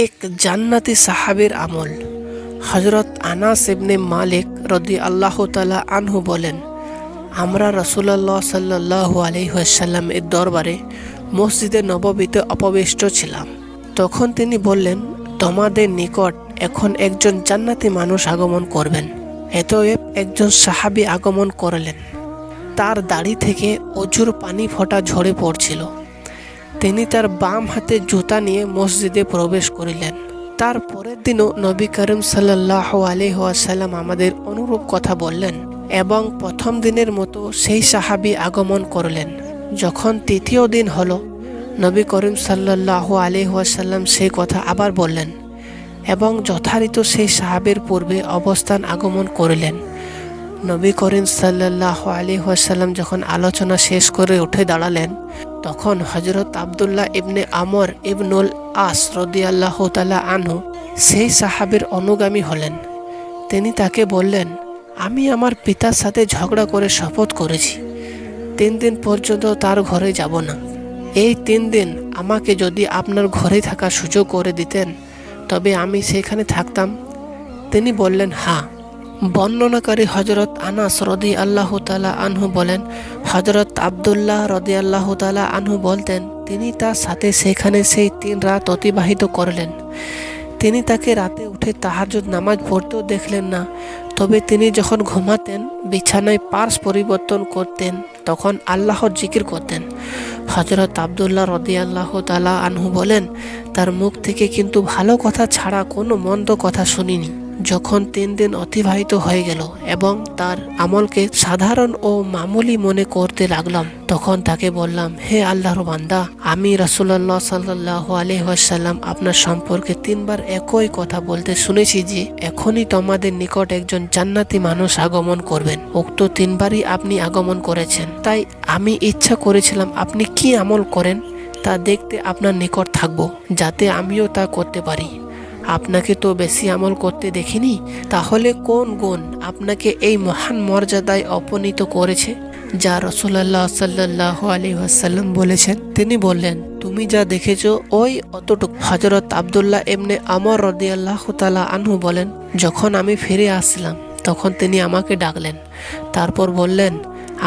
এক জান্নাতি সাহাবীর আমল। হযরত আনাস ইবনে মালিক রাদিয়াল্লাহু তাআলা আনহু বলেন, আমরা রাসূলুল্লাহ সাল্লাল্লাহু আলাইহি ওয়াসাল্লাম এর দরবারে মসজিদে নববীতে উপবিষ্ট ছিলাম। তখন তিনি বললেন, তোমাদের নিকট এখন একজন জান্নাতি মানুষ আগমন করবেন। এতএব একজন সাহাবী আগমন করলেন। তার দাড়ি থেকে অজুর পানি ফোঁটা ঝরে পড়ছিল। তিনি তার বাম হাতে জুতা নিয়ে মসজিদে প্রবেশ করিলেন। তার পরের দিনও নবী করিম সাল্লাল্লাহু আলাইহি ওয়াসাল্লাম আমাদের অনুরূপ কথা বললেন এবং প্রথম দিনের মতো সেই সাহাবী আগমন করলেন। যখন তৃতীয় দিন হলো, নবী করিম সাল্লাল্লাহু আলাইহি ওয়াসাল্লাম সেই কথা আবার বললেন এবং যথারীতি সেই সাহাবীর পূর্বে অবস্থান আগমন করিলেন। নবী করিম সাল্লাল্লাহু আলাইহি ওয়াসাল্লাম যখন আলোচনা শেষ করে উঠে দাঁড়ালেন, তখন হযরত আব্দুল্লাহ ইবনে আমর ইবনুল আস রাদিয়াল্লাহু তাআলা আনহু সেই সাহাবীর অনুগামী হলেন। তিনি তাকে বললেন, আমি আমার পিতার সাথে ঝগড়া করে শপথ করেছি 3 দিন পর্যন্ত তার ঘরে যাব না। এই 3 দিন আমাকে যদি আপনার ঘরে থাকার সুযোগ করে দিতেন তবে আমি সেখানে থাকতাম। তিনি বললেন, হ্যাঁ। বর্ণনাকারী হযরত আনাস রাদিয়াল্লাহু তাআলা আনহু বলেন, হযরত আব্দুল্লাহ রাদিয়াল্লাহু তাআলা আনহু বলতেন, তিনি তার সাথে সেখানে সেই 3 রাত অতিবাহিত করলেন। তিনি তাকে রাতে উঠে তাহাজ্জুদ নামাজ পড়তেও দেখলেন না। তবে তিনি যখন ঘুমাতেন, বিছানায় পার্শ্ব পরিবর্তন করতেন, তখন আল্লাহর জিকির করতেন। হযরত আব্দুল্লাহ রাদিয়াল্লাহু তাআলা আনহু বলেন, তার মুখ থেকে কিন্তু ভালো কথা ছাড়া কোনো মন্দ কথা শুনিনি। যখন 3 দিন অতিবাহিত হয়ে গেল এবং তার আমলকে সাধারণ ও মামুলি মনে করতে লাগলাম, তখন তাকে বললাম, হে আল্লাহর বান্দা, আমি রাসূলুল্লাহ সাল্লাল্লাহু আলাইহি ওয়াসাল্লাম আপনার সম্পর্কে 3 বার একই কথা বলতে শুনেছি যে এখনই তোমাদের নিকট একজন জান্নাতি মানুষ আগমন করবেন। উক্ত 3 বারই আপনি আগমন করেছেন। তাই আমি ইচ্ছা করেছিলাম আপনি কি আমল করেন তা দেখতে আপনার নিকট থাকব, যাতে আমিও তা করতে পারি। আপনাকে তো বেশি আমল করতে দেখিনি, তাহলে কোন গুণ আপনাকে এই মহান মর্যাদায় উপনীত করেছে যা রাসূলুল্লাহ সাল্লাল্লাহু আলাইহি ওয়াসাল্লাম বলেছেন? তিনি বললেন, তুমি যা দেখেছো ওই অতটুকু। হযরত আব্দুল্লাহ ইবনে আমর রাদিয়াল্লাহু তাআলা আনহু বলেন, যখন আমি ফিরে আসলাম তখন তিনি আমাকে ডাকলেন। তারপর বললেন,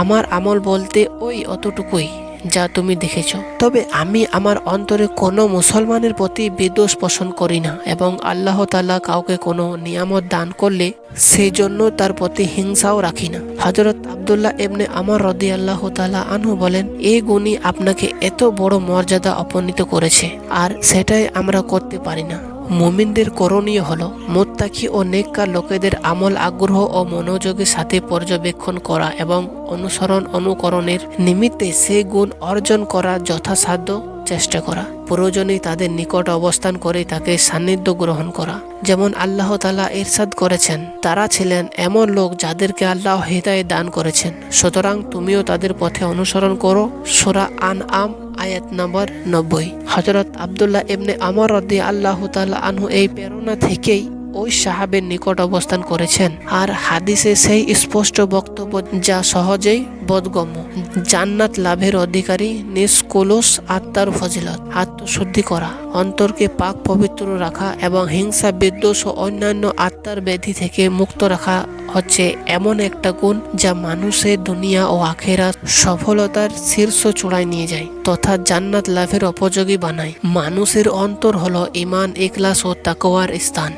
আমার আমল বলতে ওই অতটুকুই যা তুমি দেখেছ। তবে আমি আমার অন্তরে কোনো মুসলমানের প্রতি বিদ্বেষ পোষণ করি না এবং আল্লাহ তাআলা কাউকে কোনো নিয়ামত দান করলে সেই জন্য তার প্রতি হিংসাও রাখি না। হযরত আব্দুল্লাহ ইবনে আমর রাদিয়াল্লাহু তাআলা আনহু বলেন, এই গুণই আপনাকে এত বড় মর্যাদা উপনীত করেছে, আর সেটাই আমরা করতে পারি না। মুমিনদের করণীয় হলো মুত্তাকি ও নেককার লোকেদের আমল আগ্রহ ও মনোযোগের সাথে পর্যবেক্ষণ করা এবং অনুকরণের নিমিত্তে সেই গুণ অর্জন করা যথাসাধ্য চেষ্টা করা। প্রয়োজনে তাদের নিকট অবস্থান করে তাকে সান্নিধ্য গ্রহণ করা। যেমন আল্লাহ তাআলা ইরশাদ করেছেন, তারা ছিলেন এমন লোক যাদেরকে আল্লাহ হিদায়াত দান করেছেন, সুতরাং তুমিও তাদের পথে অনুসরণ করো। সূরা আনআম আয়াত নম্বর 90। হযরত আব্দুল্লাহ ইবনে আমর রাদিয়াল্লাহু তাআলা আনহু এই প্রেরণা থেকেই ওই সাহাবের নিকট অবস্থান করেছেন। আর হাদিসে সেই স্পষ্ট বক্তব্য যা সহজেই বোধগম্য। জান্নাত লাভের অধিকারী নিষ্কলুষ আত্মার ফজিলত, আত্মশুদ্ধি করা, অন্তরকে পাক পবিত্র রাখা এবং হিংসা বিদ্বেষ ও অন্যান্য আত্মার ব্যাধি থেকে মুক্ত রাখা হচ্ছে এমন একটা গুণ যা মানুষের দুনিয়া ও আখিরাত সফলতার শীর্ষ চূড়ায় নিয়ে যায় তথা জান্নাত লাভের উপযোগী বানায়। মানুষের অন্তর হলো ঈমান, ইখলাস ও তাকওয়ার স্থান।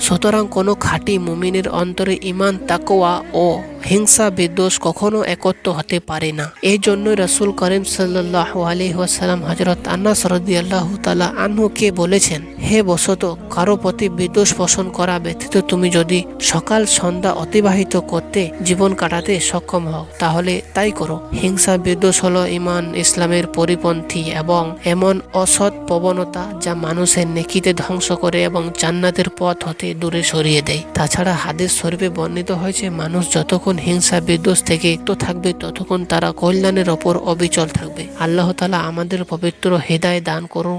সুতরাং কোনো খাঁটি মুমিনের অন্তরে ঈমান, তাকওয়া ও হিংসা বিদ্বেষ কখনো একত্র হতে পারে না। এই জন্যই রাসূল করিম সাল্লাল্লাহু আলাইহি ওয়াসাল্লাম হযরত আনাস রাদিয়াল্লাহু তাআলা আনহুকে বলেছেন, হে বসত, কারো প্রতি বিদ্বেষ পোষণ করা ব্যতীত তুমি যদি সকাল সন্ধ্যা অতিবাহিত করতে জীবন কাটাতে সক্ষম হও তাহলে তাই করো। হিংসা বিদ্বেষ হলো ঈমান ইসলামের পরিপন্থী এবং এমন অসৎ প্রবণতা যা মানুষের নেকিতে ধ্বংস করে এবং জান্নাতের পথ হতে দূরে সরিয়ে দেয়। তাছাড়া হাদিস শরীফে বর্ণিত হয়েছে, মানুষ যতক্ষণ হিংসা বিদ্বেষ থেকে মুক্ত থাকবে ততক্ষণ তারা কল্যাণের ওপর অবিচল থাকবে। আল্লাহ তাআলা আমাদের পবিত্র হিদায়াত দান করুন।